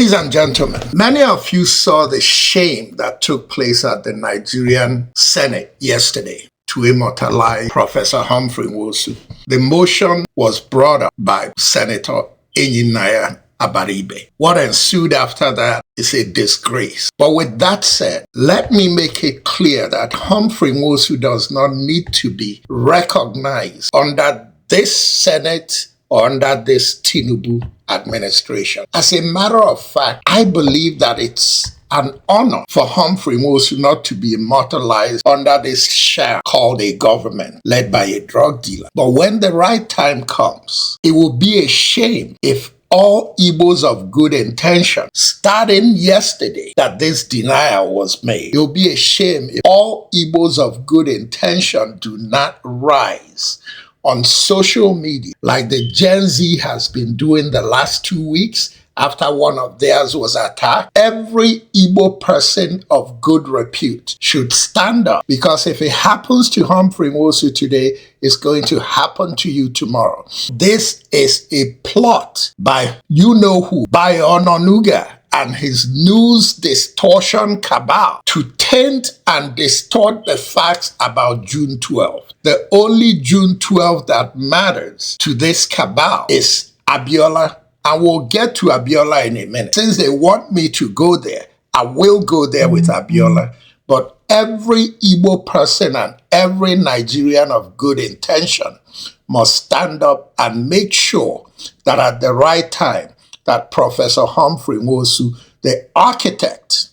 Ladies and gentlemen, many of you saw the shame that took place at the Nigerian Senate yesterday to immortalize Professor Humphrey Nwosu. The motion was brought up by Senator Abaribe. What ensued after that is a disgrace. But with that said, let me make it clear that Humphrey Nwosu does not need to be recognized under this Senate or under this Tinubu administration. As a matter of fact, I believe that it's an honor for Humphrey Nwosu not to be immortalized under this shell called a government led by a drug dealer. But when the right time comes, it will be a shame if all Igbos of good intention, starting yesterday, that this denial was made. It will be a shame if all Igbos of good intention do not rise on social media like the Gen Z has been doing the last 2 weeks after one of theirs was attacked. Every Igbo person of good repute should stand up, because if it happens to Humphrey Nwosu today, it's going to happen to you tomorrow. This is a plot by you-know-who, by Ononuga and his news distortion cabal to taint and distort the facts about June 12th. The only June 12th that matters to this cabal is Abiola. And we'll get to Abiola in a minute. Since they want me to go there, I will go there with Abiola. But every Igbo person and every Nigerian of good intention must stand up and make sure that at the right time, that Professor Humphrey Nwosu, the architect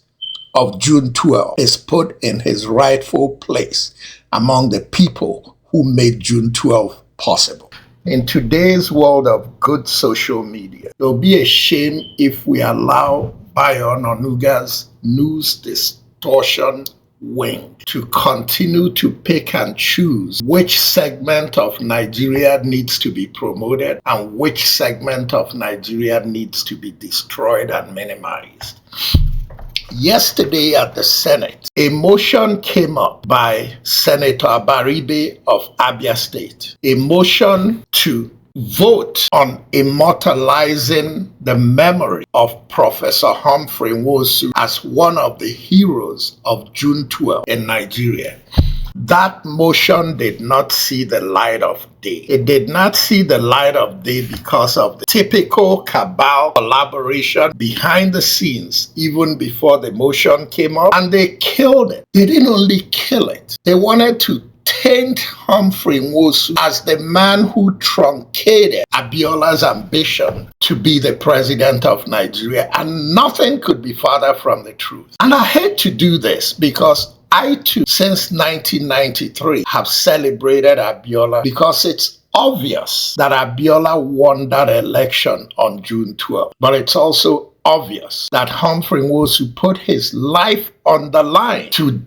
of June 12, is put in his rightful place among the people who made June 12 possible. In today's world of good social media, it'll be a shame if we allow Bayo Onuga's news distortion wing to continue to pick and choose which segment of Nigeria needs to be promoted and which segment of Nigeria needs to be destroyed and minimized. Yesterday at the Senate, a motion came up by Senator Abaribe of Abia State, a motion to vote on immortalizing the memory of Professor Humphrey Nwosu as one of the heroes of June 12 in Nigeria. That motion did not see the light of day. It did not see the light of day because of the typical cabal collaboration behind the scenes, even before the motion came up, and they killed it. They didn't only kill it, they wanted to taint Humphrey Nwosu as the man who truncated Abiola's ambition to be the president of Nigeria, and nothing could be farther from the truth. And I hate to do this because I too, since 1993, have celebrated Abiola because it's obvious that Abiola won that election on June 12th. But it's also obvious that Humphrey Nwosu put his life on the line to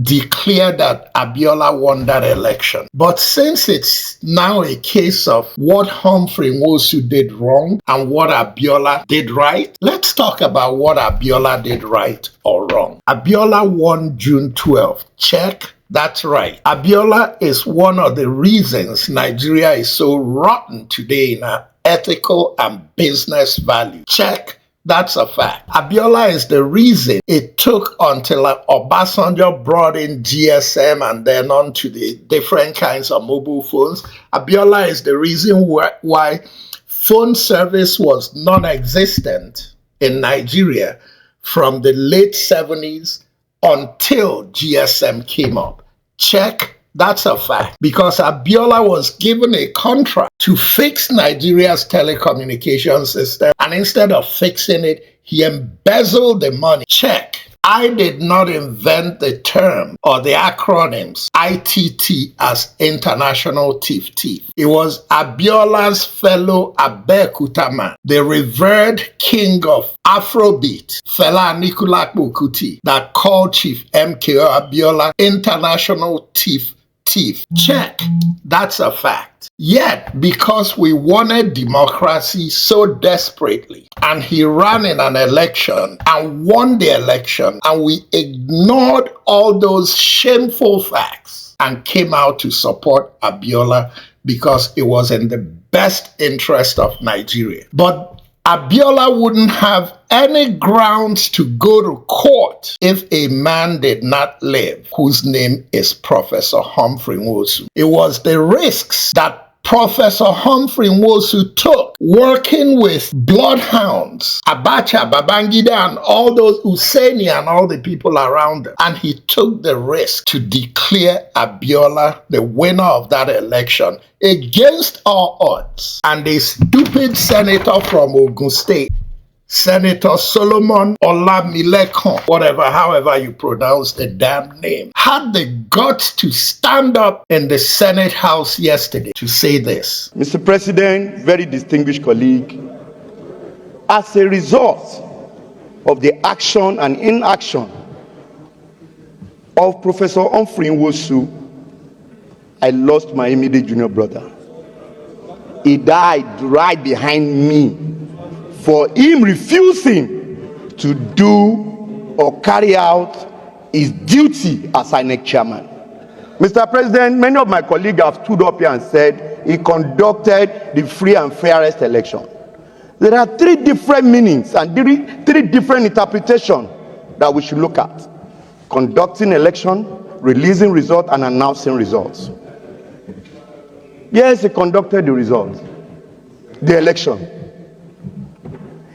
declare that Abiola won that election. But since it's now a case of what Humphrey Nwosu did wrong and what Abiola did right, let's talk about what Abiola did right or wrong. Abiola won June 12th. Check. That's right. Abiola is one of the reasons Nigeria is so rotten today in our ethical and business value. Check. That's a fact. Abiola is the reason it took until Obasanjo brought in GSM and then on to the different kinds of mobile phones. Abiola is the reason why phone service was non-existent in Nigeria from the late 70s until GSM came up. Check. That's a fact, because Abiola was given a contract to fix Nigeria's telecommunication system, and instead of fixing it, he embezzled the money. Check. I did not invent the term or the acronyms ITT as International Thief. It was Abiola's fellow Abeokuta man, the revered king of Afrobeat, Fela Anikulapo Kuti, that called Chief MKO Abiola International Thief. Check. That's a fact. Yet, because we wanted democracy so desperately, and he ran in an election and won the election, and we ignored all those shameful facts and came out to support Abiola because it was in the best interest of Nigeria. But Abiola wouldn't have any grounds to go to court if a man did not live, whose name is Professor Humphrey Nwosu. It was the risks that Professor Humphrey Nwosu took working with bloodhounds, Abacha, Babangida, and all those Husseini and all the people around him. And he took the risk to declare Abiola the winner of that election against all odds. And a stupid senator from Ogun State, Senator Solomon Olamilekon, however you pronounce the damn name, had the guts to stand up in the Senate House yesterday to say this. Mr. President, very distinguished colleague, as a result of the action and inaction of Professor Humphrey Nwosu, I lost my immediate junior brother. He died right behind me for him refusing to do or carry out his duty as INEC chairman. Mr. President, many of my colleagues have stood up here and said he conducted the free and fairest election. There are three different meanings and three different interpretations that we should look at: conducting election, releasing results, and announcing results. Yes, he conducted the election.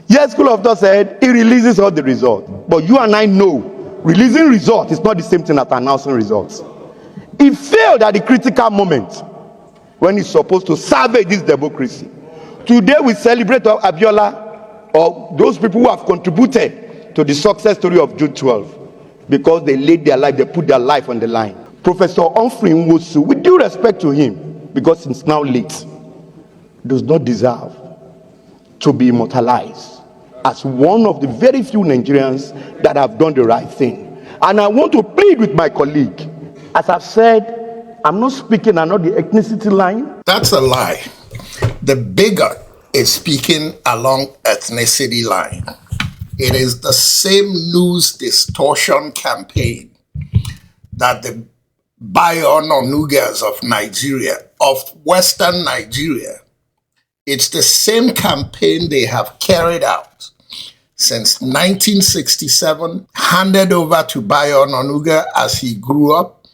Yes, School of Thought said he releases all the results. But you and I know releasing results is not the same thing as announcing results. He failed at the critical moment when he's supposed to salvage this democracy. Today we celebrate Abiola, or those people who have contributed to the success story of June 12, because they laid their life, they put their life on the line. Professor Humphrey Nwosu, with due respect to him, because it's now late, does not deserve to be immortalized as one of the very few Nigerians that have done the right thing. And I want to plead with my colleague. As I've said, I'm not speaking along the ethnicity line. That's a lie. The bigot is speaking along ethnicity line. It is the same news distortion campaign that the Bayononugas of Nigeria, of Western Nigeria, it's the same campaign they have carried out since 1967, handed over to Bayononuga as he grew up,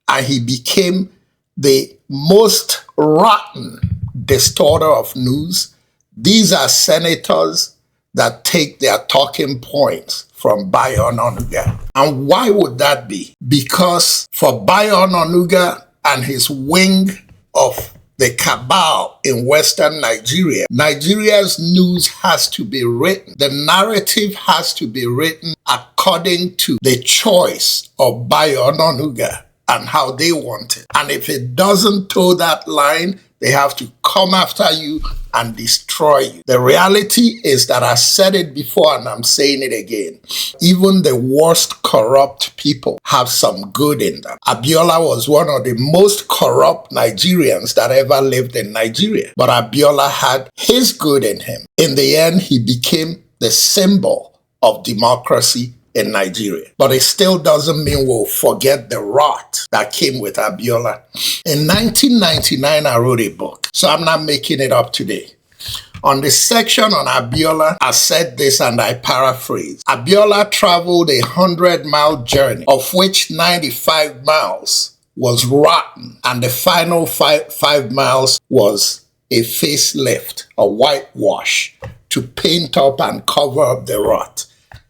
and he became the most rotten distorter of news. These are senators that take their talking points from Bayononuga. And why would that be? Because for Bayononuga and his wing of the cabal in Western Nigeria, Nigeria's news has to be written. The narrative has to be written according to the choice of Bayononuga and how they want it. And if it doesn't toe that line, they have to come after you and destroy you. The reality is that I said it before and I'm saying it again. Even the worst corrupt people have some good in them. Abiola was one of the most corrupt Nigerians that ever lived in Nigeria. But Abiola had his good in him. In the end, he became the symbol of democracy in Nigeria. But it still doesn't mean we'll forget the rot that came with Abiola. In 1999, I wrote a book, so I'm not making it up today. On the section on Abiola, I said this and I paraphrase. Abiola traveled a 100-mile journey, of which 95 miles was rotten, and the final five miles was a facelift, a whitewash, to paint up and cover up the rot.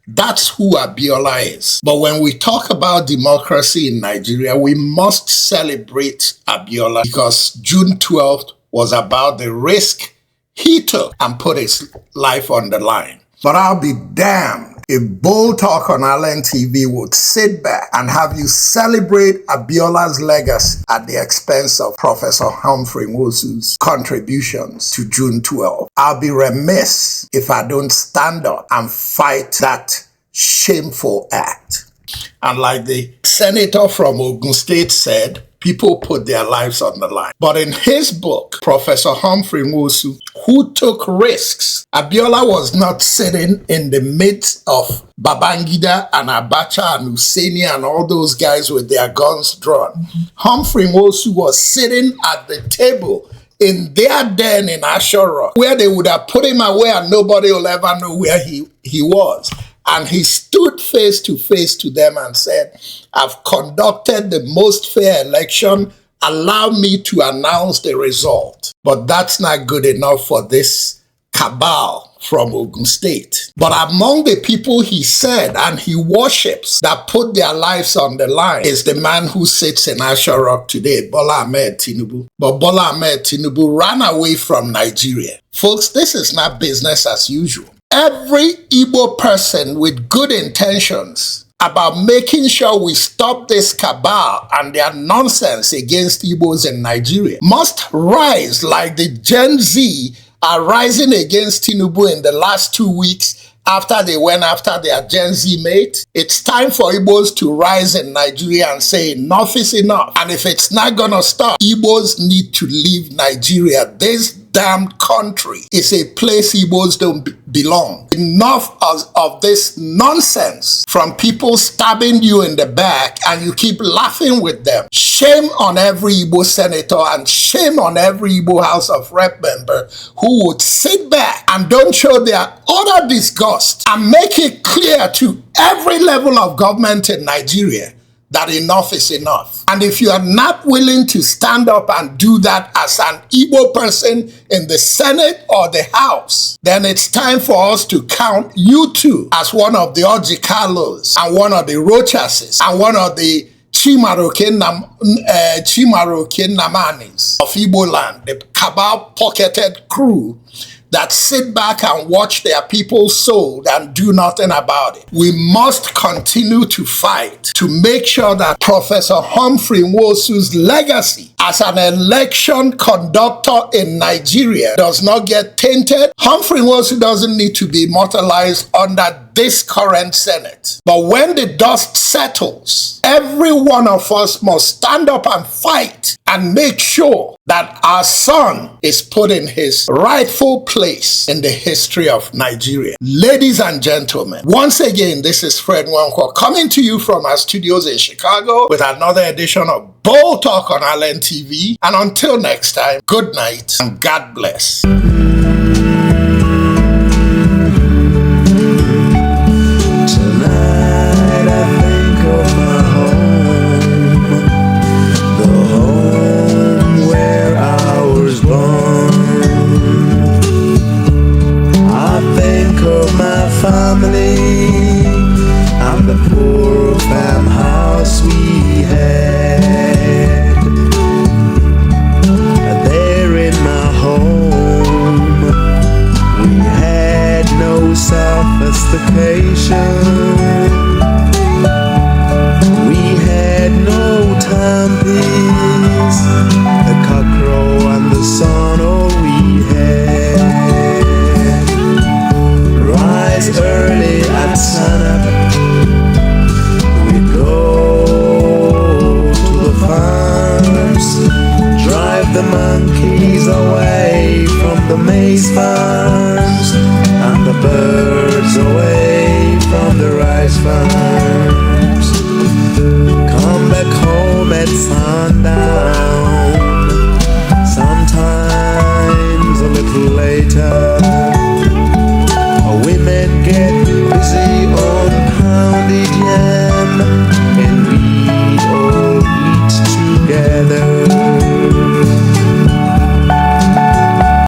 That's who Abiola is. But when we talk about democracy in Nigeria, we must celebrate Abiola because June 12th was about the risk he took and put his life on the line. But I'll be damned if Bold Talk on Allen TV would sit back and have you celebrate Abiola's legacy at the expense of Professor Humphrey Nwosu's contributions to June 12. I'll be remiss if I don't stand up and fight that shameful act. And like the senator from Ogun State said, people put their lives on the line. But in his book, Professor Humphrey Nwosu, who took risks, Abiola was not sitting in the midst of Babangida and Abacha and Husseini and all those guys with their guns drawn. Humphrey Nwosu was sitting at the table in their den in Ashura, where they would have put him away and nobody will ever know where he was. And he stood face to face to them and said, I've conducted the most fair election. Allow me to announce the result. But that's not good enough for this cabal from Ogun State. But among the people he said and he worships that put their lives on the line is the man who sits in Asha today, Bola Ahmed Tinubu. But Bola Ahmed Tinubu ran away from Nigeria. Folks, this is not business as usual. Every Igbo person with good intentions about making sure we stop this cabal and their nonsense against Igbos in Nigeria must rise like the Gen Z are rising against Tinubu in the last 2 weeks after they went after their Gen Z mate. It's time for Igbos to rise in Nigeria and say enough is enough. And if it's not gonna stop, Igbos need to leave Nigeria. This damn country is a place Igbos don't belong. Enough of this nonsense from people stabbing you in the back and you keep laughing with them. Shame on every Igbo senator and shame on every Igbo House of Rep member who would sit back and don't show their utter disgust and make it clear to every level of government in Nigeria that enough is enough. And if you are not willing to stand up and do that as an Igbo person in the Senate or the House, then it's time for us to count you two as one of the Ojikalos and one of the Rochases and one of the Chimaroke Namanis of Igbo land, the cabal-pocketed crew that sit back and watch their people sold and do nothing about it. We must continue to fight to make sure that Professor Humphrey Nwosu's legacy as an election conductor in Nigeria does not get tainted. Humphrey Nwosu doesn't need to be immortalized under this current Senate. But when the dust settles, every one of us must stand up and fight and make sure that our son is put in his rightful place in the history of Nigeria. Ladies and gentlemen, once again, this is Fred Nwankwo coming to you from our studios in Chicago with another edition of Bold Talk on Allen TV. And until next time, good night and God bless. Family and the poor farmhouse we had. There in my home, we had no sophistication. We had no timepiece, the cockcrow and the sun, all we had. Rise early at sunup, we'd go to the farms, drive the monkeys away from the maize farms, and the birds away from the rice farms.